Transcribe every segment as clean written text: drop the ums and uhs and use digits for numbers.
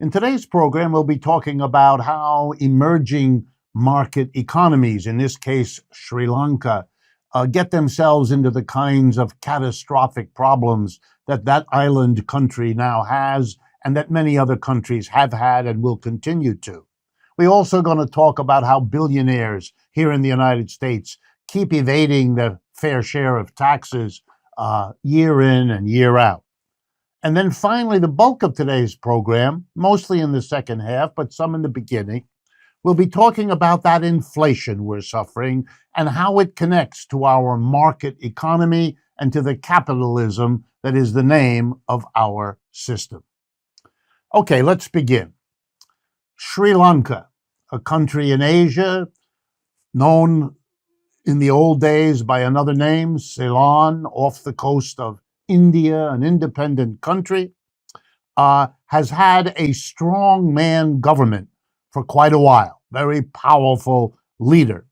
In today's program, we'll be talking about how emerging market economies, in this case Sri Lanka, get themselves into the kinds of catastrophic problems that that island country now has and that many other countries have had and will continue to. We're also going to talk about how billionaires here in the United States keep evading the fair share of taxes year in and year out. And then finally, the bulk of today's program, mostly in the second half, but some in the beginning, we'll be talking about that inflation we're suffering and how it connects to our market economy and to the capitalism that is the name of our system. Okay, let's begin. Sri Lanka, a country in Asia known in the old days by another name, Ceylon, off the coast of India, an independent country, has had a strong man government for quite a while, very powerful leader.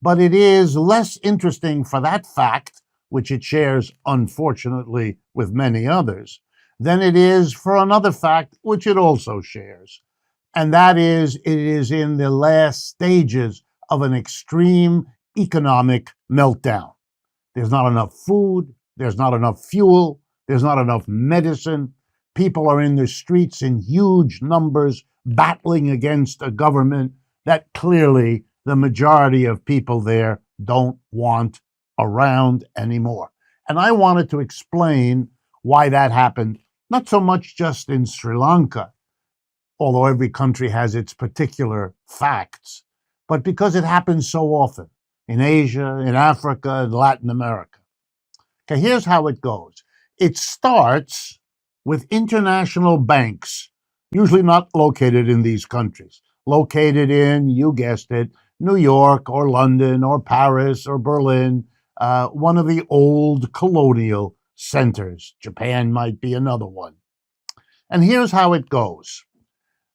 But it is less interesting for that fact, which it shares, unfortunately, with many others, than it is for another fact, which it also shares. And that is, it is in the last stages of an extreme economic meltdown. There's not enough food. There's not enough fuel. There's not enough medicine. People are in the streets in huge numbers, battling against a government that clearly the majority of people there don't want around anymore. And I wanted to explain why that happened, not so much just in Sri Lanka, although every country has its particular facts, but because it happens so often in Asia, in Africa, in Latin America. Okay, here's how it goes. It starts with international banks, usually not located in these countries, located in, you guessed it, New York or London or Paris or Berlin, one of the old colonial centers. Japan might be another one. And here's how it goes.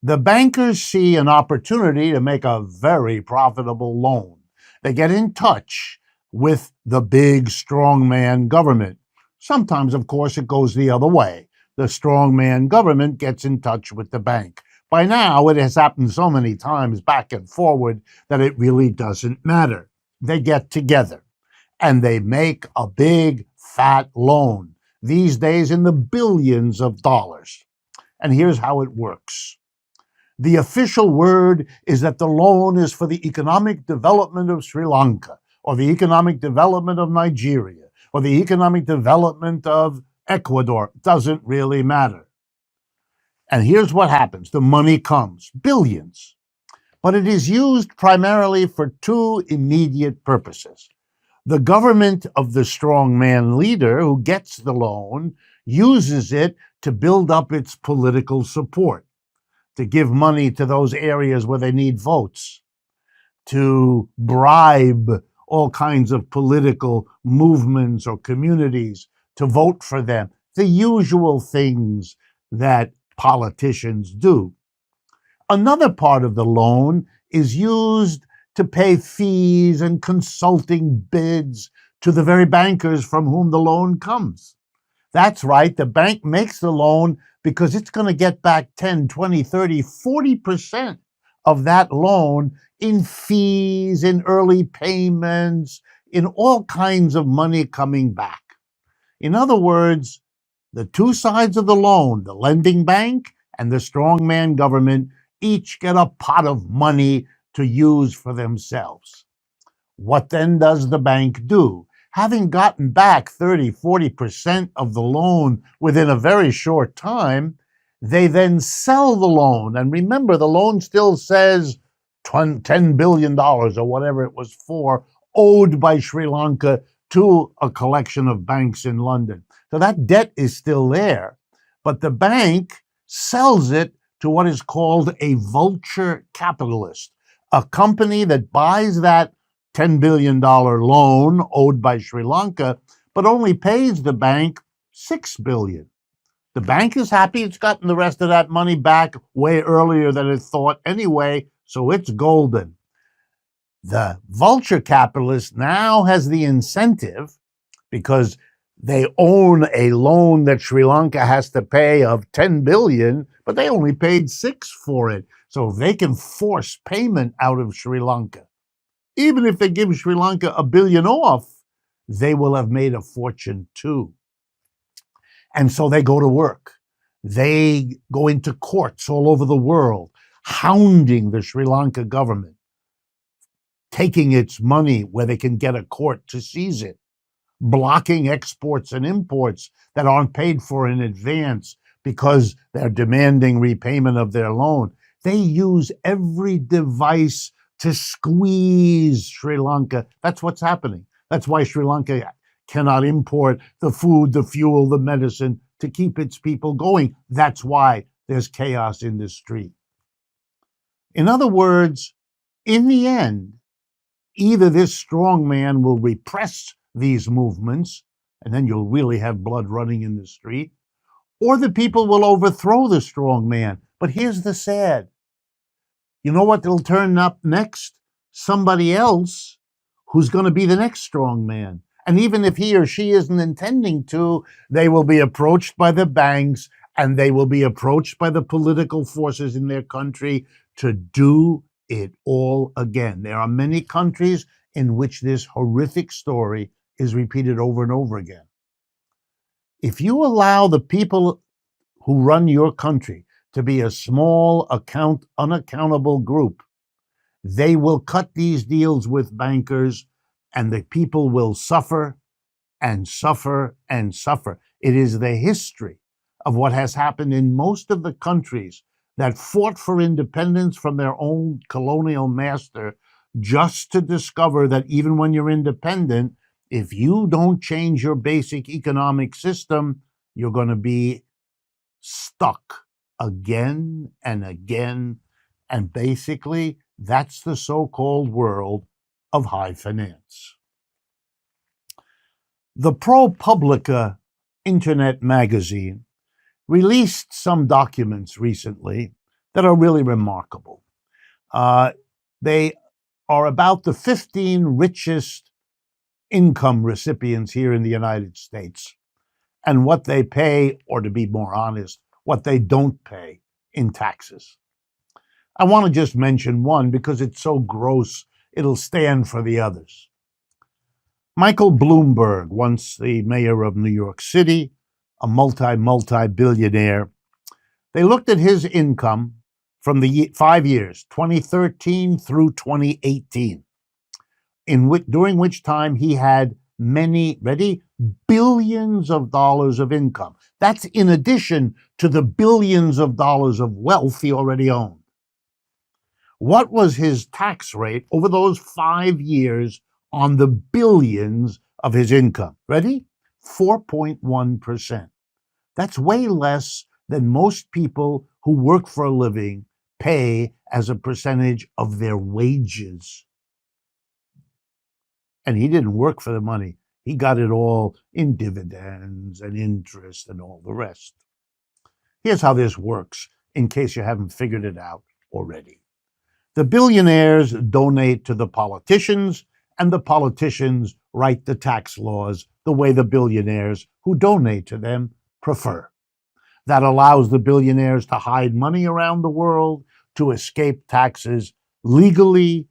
The bankers see an opportunity to make a very profitable loan. They get in touch with the big strongman government. Sometimes, of course, it goes the other way. The strongman government gets in touch with the bank. By now, it has happened so many times back and forward that it really doesn't matter. They get together and they make a big, fat loan, these days in the billions of dollars. And here's how it works. The official word is that the loan is for the economic development of Sri Lanka, or the economic development of Nigeria, or the economic development of Ecuador. Doesn't really matter. And here's what happens. The money comes, billions. But it is used primarily for two immediate purposes. The government of the strongman leader who gets the loan uses it to build up its political support, to give money to those areas where they need votes, to bribe all kinds of political movements or communities to vote for them, the usual things that politicians do. Another part of the loan is used to pay fees and consulting bids to the very bankers from whom the loan comes. That's right, the bank makes the loan because it's going to get back 10, 20, 30, 40% of that loan in fees, in early payments, in all kinds of money coming back. In other words, the two sides of the loan, the lending bank and the strongman government, each get a pot of money to use for themselves. What then does the bank do? Having gotten back 30, 40% of the loan within a very short time, they then sell the loan. And remember, the loan still says $10 billion or whatever it was for, owed by Sri Lanka to a collection of banks in London. So that debt is still there, but the bank sells it to what is called a vulture capitalist, a company that buys that $10 billion loan owed by Sri Lanka, but only pays the bank $6 billion. The bank is happy it's gotten the rest of that money back way earlier than it thought anyway, so it's golden. The vulture capitalist now has the incentive, because They own a loan that Sri Lanka has to pay of 10 billion, but they only paid 6 for it. So they can force payment out of Sri Lanka. Even if they give Sri Lanka $1 billion off, they will have made a fortune too. And so they go to work. They go into courts all over the world, hounding the Sri Lanka government, taking its money where they can get a court to seize it, blocking exports and imports that aren't paid for in advance because they're demanding repayment of their loan. They use every device to squeeze Sri Lanka. That's what's happening. That's why Sri Lanka cannot import the food, the fuel, the medicine to keep its people going. That's why there's chaos in the street. In other words, in the end, either this strong man will repress these movements, and then you'll really have blood running in the street, or the people will overthrow the strong man. But here's the sad. You know what will turn up next? Somebody else who's going to be the next strong man. And even if he or she isn't intending to, they will be approached by the banks and they will be approached by the political forces in their country to do it all again. There are many countries in which this horrific story is repeated over and over again. If you allow the people who run your country to be a small, unaccountable group, they will cut these deals with bankers and the people will suffer and suffer and suffer. It is the history of what has happened in most of the countries that fought for independence from their own colonial master, just to discover that even when you're independent, if you don't change your basic economic system, you're going to be stuck again and again. And basically, that's the so-called world of high finance. The ProPublica internet magazine released some documents recently that are really remarkable. They are about the 15 richest income recipients here in the United States and what they pay, or to be more honest, what they don't pay in taxes. I want to just mention one because it's so gross, it'll stand for the others. Michael Bloomberg, once the mayor of New York City, a multi-billionaire, they looked at his income from the 5 years, 2013 through 2018, during which time he had many, billions of dollars of income. That's in addition to the billions of dollars of wealth he already owned. What was his tax rate over those 5 years on the billions of his income? Ready? 4.1%. That's way less than most people who work for a living pay as a percentage of their wages. And he didn't work for the money. He got it all in dividends and interest and all the rest. Here's how this works, in case you haven't figured it out already. The billionaires donate to the politicians, and the politicians write the tax laws the way the billionaires who donate to them prefer. That allows the billionaires to hide money around the world, to escape taxes legally,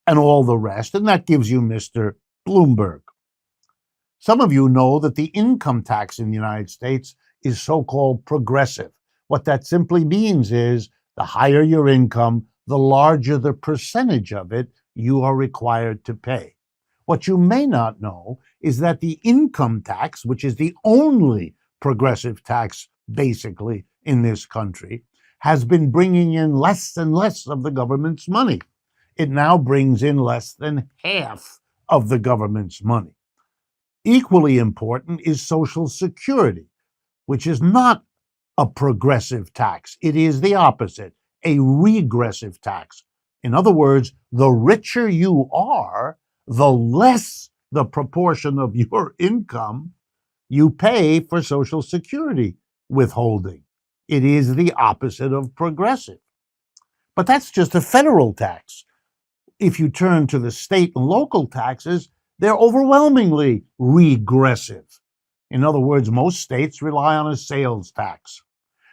and all the rest. And that gives you Mr. Bloomberg. Some of you know that the income tax in the United States is so-called progressive. What that simply means is the higher your income, the larger the percentage of it you are required to pay. What you may not know is that the income tax, which is the only progressive tax basically in this country, has been bringing in less and less of the government's money. It now brings in less than half of the government's money. Equally important is Social Security, which is not a progressive tax. It is the opposite, a regressive tax. In other words, the richer you are, the less the proportion of your income you pay for Social Security withholding. It is the opposite of progressive. But that's just a federal tax. If you turn to the state and local taxes, they're overwhelmingly regressive. In other words, most states rely on a sales tax.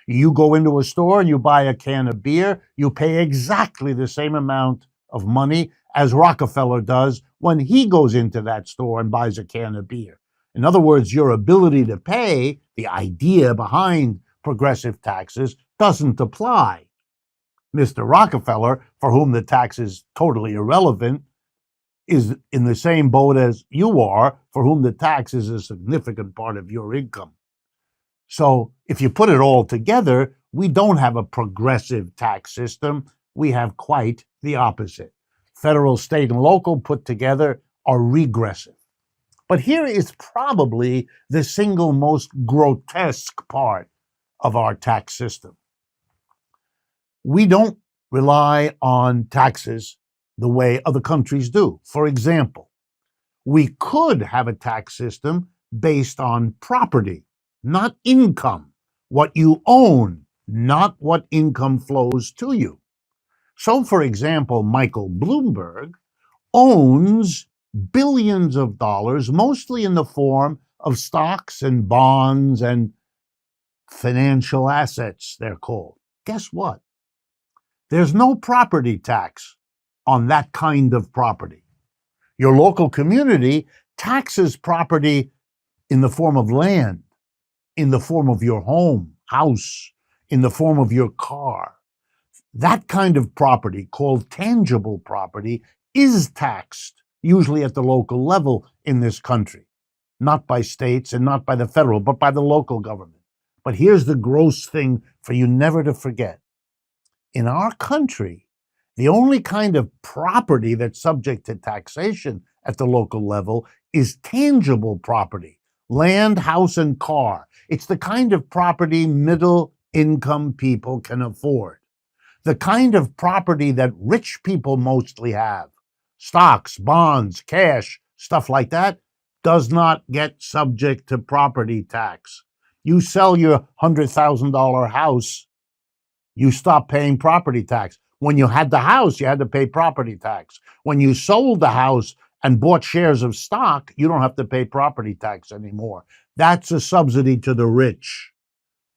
You go into a store and you buy a can of beer, you pay exactly the same amount of money as Rockefeller does when he goes into that store and buys a can of beer. In other words, your ability to pay, the idea behind progressive taxes, doesn't apply. Mr. Rockefeller, for whom the tax is totally irrelevant, is in the same boat as you are, for whom the tax is a significant part of your income. So if you put it all together, we don't have a progressive tax system. We have quite the opposite. Federal, state, and local put together are regressive. But here is probably the single most grotesque part of our tax system. We don't rely on taxes the way other countries do. For example, we could have a tax system based on property, not income, what you own, not what income flows to you. So, for example, Michael Bloomberg owns billions of dollars, mostly in the form of stocks and bonds and financial assets, they're called. Guess what? There's no property tax on that kind of property. Your local community taxes property in the form of land, in the form of your home, house, in the form of your car. That kind of property, called tangible property, is taxed, usually at the local level in this country, not by states and not by the federal, but by the local government. But here's the gross thing for you never to forget. In our country, the only kind of property that's subject to taxation at the local level is tangible property, land, house, and car. It's the kind of property middle-income people can afford. The kind of property that rich people mostly have, stocks, bonds, cash, stuff like that, does not get subject to property tax. You sell your $100,000 house, you stop paying property tax. When you had the house, you had to pay property tax. When you sold the house and bought shares of stock, you don't have to pay property tax anymore. That's a subsidy to the rich.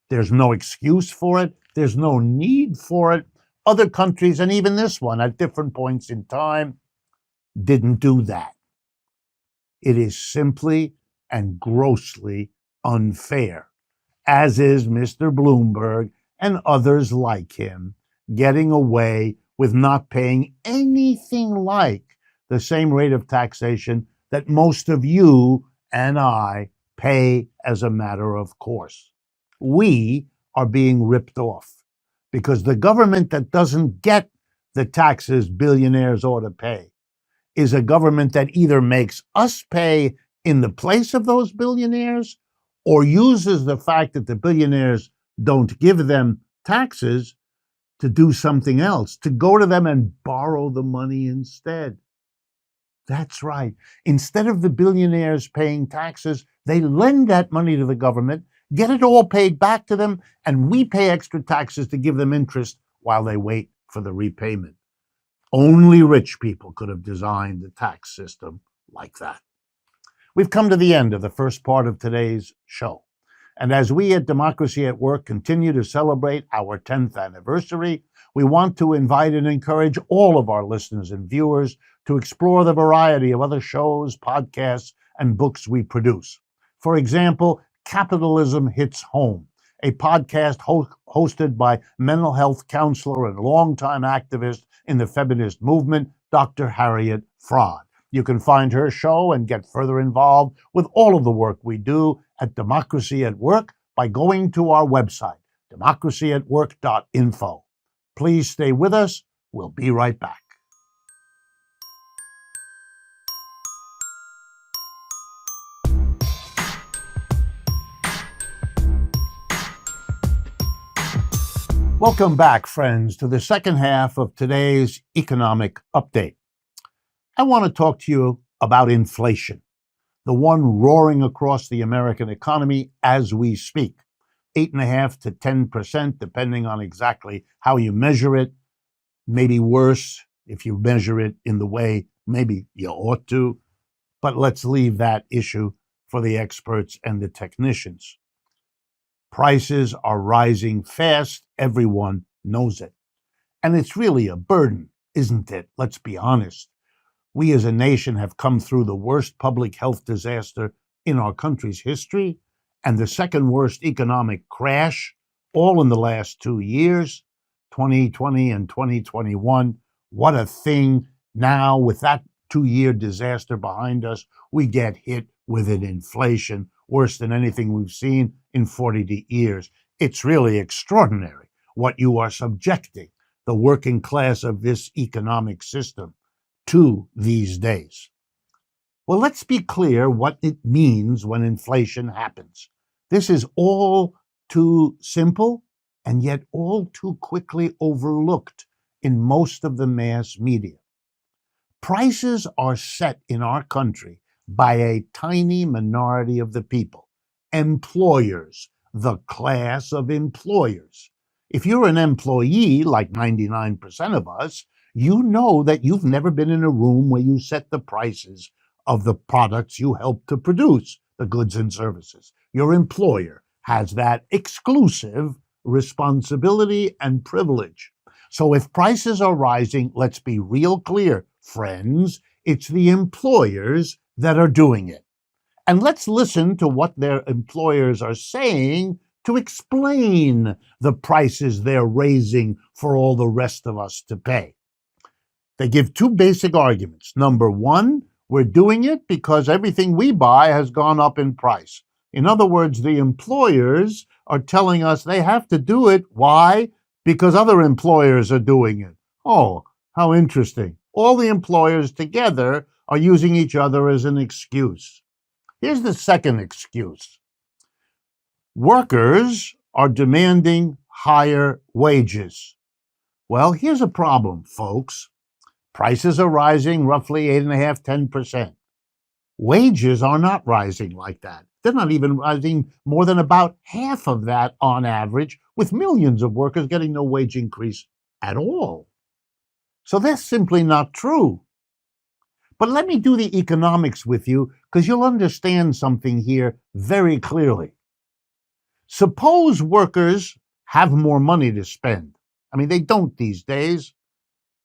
There's no excuse for it. There's no need for it. Other countries, and even this one, at different points in time, didn't do that. It is simply and grossly unfair, as is Mr. Bloomberg and others like him getting away with not paying anything like the same rate of taxation that most of you and I pay as a matter of course. We are being ripped off because the government that doesn't get the taxes billionaires ought to pay is a government that either makes us pay in the place of those billionaires or uses the fact that the billionaires don't give them taxes to do something else, to go to them and borrow the money instead. That's right. Instead of the billionaires paying taxes, they lend that money to the government, get it all paid back to them, and we pay extra taxes to give them interest while they wait for the repayment. Only rich people could have designed a tax system like that. We've come to the end of the first part of today's show. And as we at Democracy at Work continue to celebrate our 10th anniversary, we want to invite and encourage all of our listeners and viewers to explore the variety of other shows, podcasts, and books we produce. For example, Capitalism Hits Home, a podcast hosted by mental health counselor and longtime activist in the feminist movement, Dr. Harriet Fraad. You can find her show and get further involved with all of the work we do at Democracy at Work by going to our website, democracyatwork.info. Please stay with us. We'll be right back. Welcome back, friends, to the second half of today's economic update. I want to talk to you about inflation, the one roaring across the American economy as we speak. 8.5% to 10%, depending on exactly how you measure it. Maybe worse if you measure it in the way maybe you ought to. But let's leave that issue for the experts and the technicians. Prices are rising fast. Everyone knows it. And it's really a burden, isn't it? Let's be honest. We as a nation have come through the worst public health disaster in our country's history and the second worst economic crash, all in the last 2 years, 2020 and 2021. What a thing. Now, with that 2-year disaster behind us, we get hit with an inflation worse than anything we've seen in 40 years. It's really extraordinary what you are subjecting the working class of this economic system to these days. Well, let's be clear what it means when inflation happens. This is all too simple and yet all too quickly overlooked in most of the mass media. Prices are set in our country by a tiny minority of the people, employers, the class of employers. If you're an employee, like 99% of us, you know that you've never been in a room where you set the prices of the products you help to produce, the goods and services. Your employer has that exclusive responsibility and privilege. So if prices are rising, let's be real clear, friends, it's the employers that are doing it. And let's listen to what their employers are saying to explain the prices they're raising for all the rest of us to pay. They give two basic arguments. Number one, we're doing it because everything we buy has gone up in price. In other words, the employers are telling us they have to do it. Why? Because other employers are doing it. Oh, how interesting. All the employers together are using each other as an excuse. Here's the second excuse. Workers are demanding higher wages. Well, here's a problem, folks. Prices are rising roughly 8.5%, 10%. Wages are not rising like that. They're not even rising more than about half of that on average, with millions of workers getting no wage increase at all. So that's simply not true. But let me do the economics with you, because you'll understand something here very clearly. Suppose workers have more money to spend. I mean, they don't these days,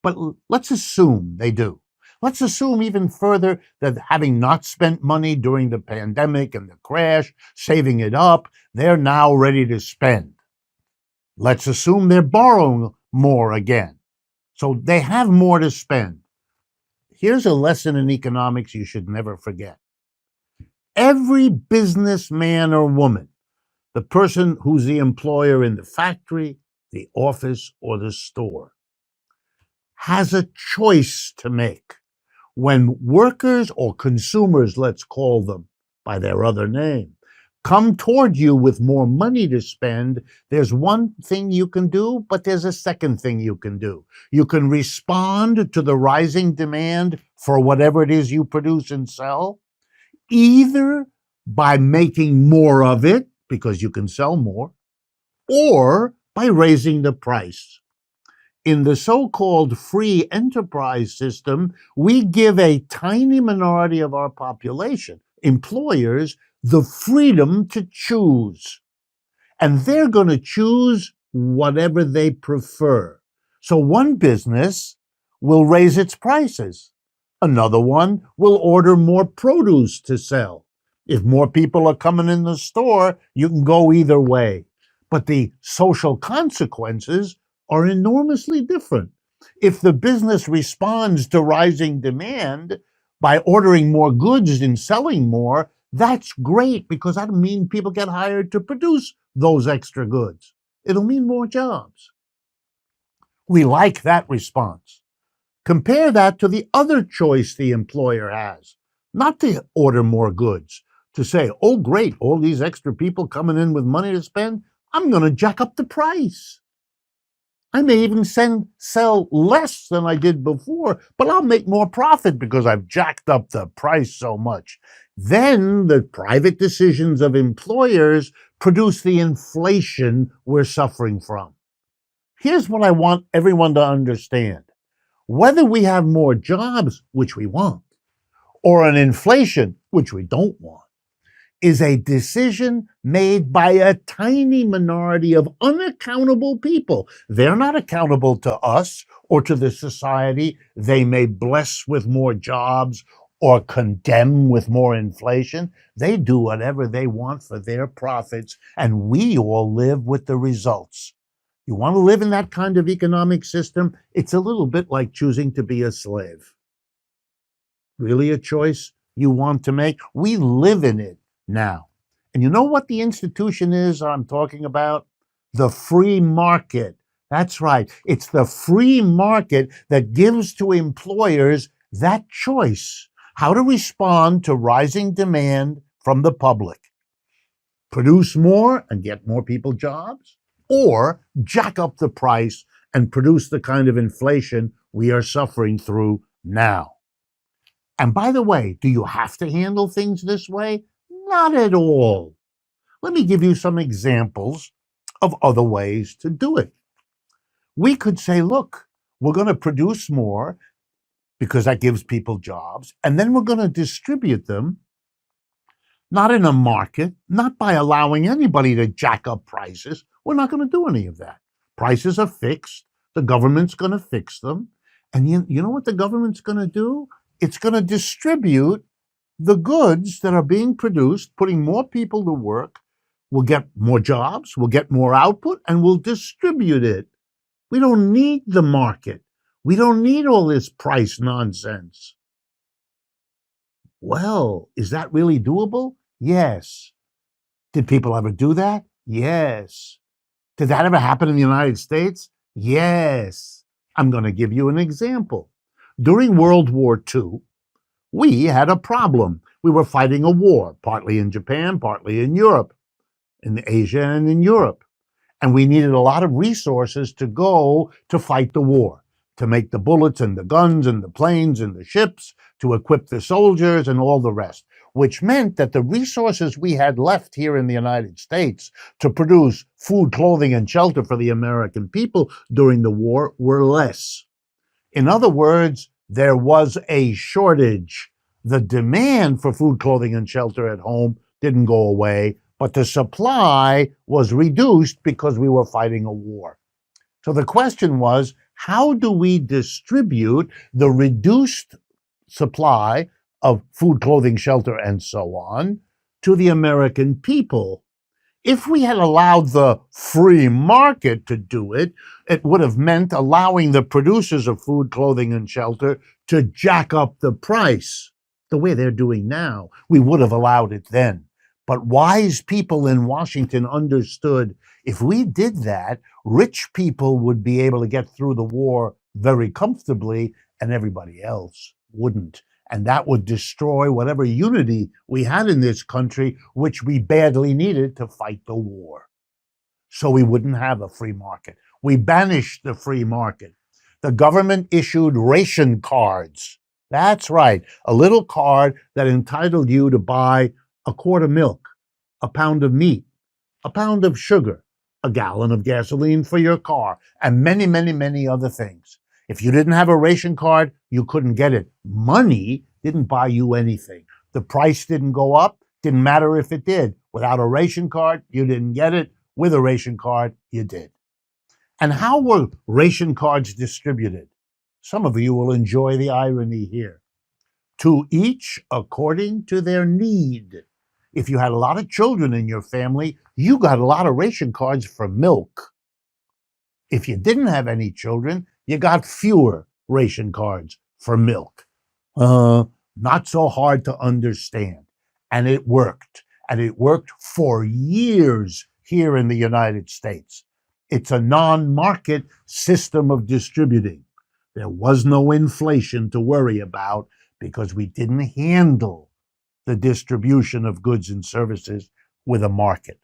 but let's assume they do. Let's assume even further that having not spent money during the pandemic and the crash, saving it up, they're now ready to spend. Let's assume they're borrowing more again. So they have more to spend. Here's a lesson in economics you should never forget. Every businessman or woman, the person who's the employer in the factory, the office, or the store, has a choice to make. When workers or consumers, let's call them by their other name, come toward you with more money to spend, there's one thing you can do, but there's a second thing you can do. You can respond to the rising demand for whatever it is you produce and sell, either by making more of it, because you can sell more, or by raising the price. In the so-called free enterprise system, we give a tiny minority of our population, employers, the freedom to choose. And they're going to choose whatever they prefer. So one business will raise its prices. Another one will order more produce to sell. If more people are coming in the store, you can go either way. But the social consequences are enormously different. If the business responds to rising demand by ordering more goods and selling more, that's great, because that'll mean people get hired to produce those extra goods. It'll mean more jobs. We like that response. Compare that to the other choice the employer has, not to order more goods, to say, oh great, all these extra people coming in with money to spend, I'm going to jack up the price. I may even sell less than I did before, but I'll make more profit because I've jacked up the price so much. Then the private decisions of employers produce the inflation we're suffering from. Here's what I want everyone to understand. Whether we have more jobs, which we want, or an inflation, which we don't want, is a decision made by a tiny minority of unaccountable people. They're not accountable to us or to the society they may bless with more jobs or condemn with more inflation. They do whatever they want for their profits, and we all live with the results. You want to live in that kind of economic system? It's a little bit like choosing to be a slave. Really a choice you want to make? We live in it now. And you know what the institution is I'm talking about? The free market. That's right. It's the free market that gives to employers that choice how to respond to rising demand from the public. Produce more and get more people jobs, or jack up the price and produce the kind of inflation we are suffering through now. And by the way, do you have to handle things this way? Not at all. Let me give you some examples of other ways to do it. We could say, look, we're going to produce more because that gives people jobs, and then we're going to distribute them, not in a market, not by allowing anybody to jack up prices. We're not going to do any of that. Prices are fixed. The government's going to fix them. And you know what the government's going to do? It's going to distribute the goods that are being produced, putting more people to work. We'll get more jobs, we'll get more output, and we'll distribute it. We don't need the market. We don't need all this price nonsense. Well, is that really doable? Yes. Did people ever do that? Yes. Did that ever happen in the United States? Yes. I'm going to give you an example. During World War II, we had a problem. We were fighting a war, partly in Japan, partly in Europe, in Asia and in Europe. And we needed a lot of resources to go to fight the war, to make the bullets and the guns and the planes and the ships, to equip the soldiers and all the rest, which meant that the resources we had left here in the United States to produce food, clothing, and shelter for the American people during the war were less. In other words, there was a shortage. The demand for food, clothing, and shelter at home didn't go away, but the supply was reduced because we were fighting a war. So the question was, how do we distribute the reduced supply of food, clothing, shelter, and so on to the American people? If we had allowed the free market to do it, it would have meant allowing the producers of food, clothing, and shelter to jack up the price the way they're doing now. We would have allowed it then. But wise people in Washington understood if we did that, rich people would be able to get through the war very comfortably, and everybody else wouldn't. And that would destroy whatever unity we had in this country, which we badly needed to fight the war. So we wouldn't have a free market. We banished the free market. The government issued ration cards. That's right, a little card that entitled you to buy a quart of milk, a pound of meat, a pound of sugar, a gallon of gasoline for your car, and many, many, many other things. If you didn't have a ration card, you couldn't get it. Money didn't buy you anything. The price didn't go up. Didn't matter if it did. Without a ration card, you didn't get it. With a ration card, you did. And how were ration cards distributed? Some of you will enjoy the irony here. To each according to their need. If you had a lot of children in your family, you got a lot of ration cards for milk. If you didn't have any children, you got fewer ration cards for milk. Not so hard to understand. And it worked. And it worked for years here in the United States. It's a non-market system of distributing. There was no inflation to worry about because we didn't handle the distribution of goods and services with a market.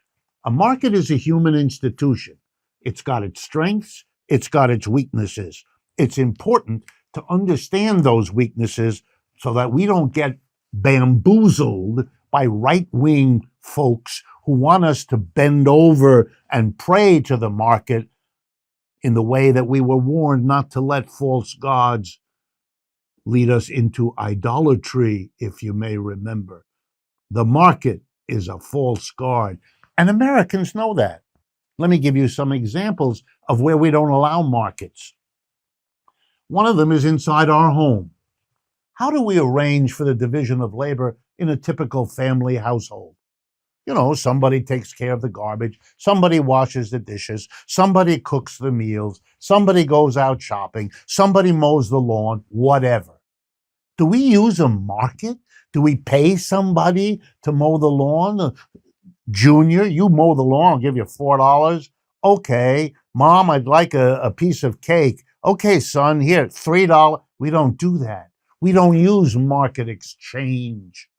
A market is a human institution. It's got its strengths, it's got its weaknesses. It's important to understand those weaknesses so that we don't get bamboozled by right-wing folks who want us to bend over and pray to the market in the way that we were warned not to let false gods lead us into idolatry, if you may remember. The market is a false guard. And Americans know that. Let me give you some examples of where we don't allow markets. One of them is inside our home. How do we arrange for the division of labor in a typical family household? Somebody takes care of the garbage, somebody washes the dishes, somebody cooks the meals, somebody goes out shopping, somebody mows the lawn, whatever. Do we use a market? Do we pay somebody to mow the lawn? Junior, you mow the lawn, I'll give you $4. Okay. Mom, I'd like a piece of cake. Okay, son, here, $3. We don't do that. We don't use market exchange.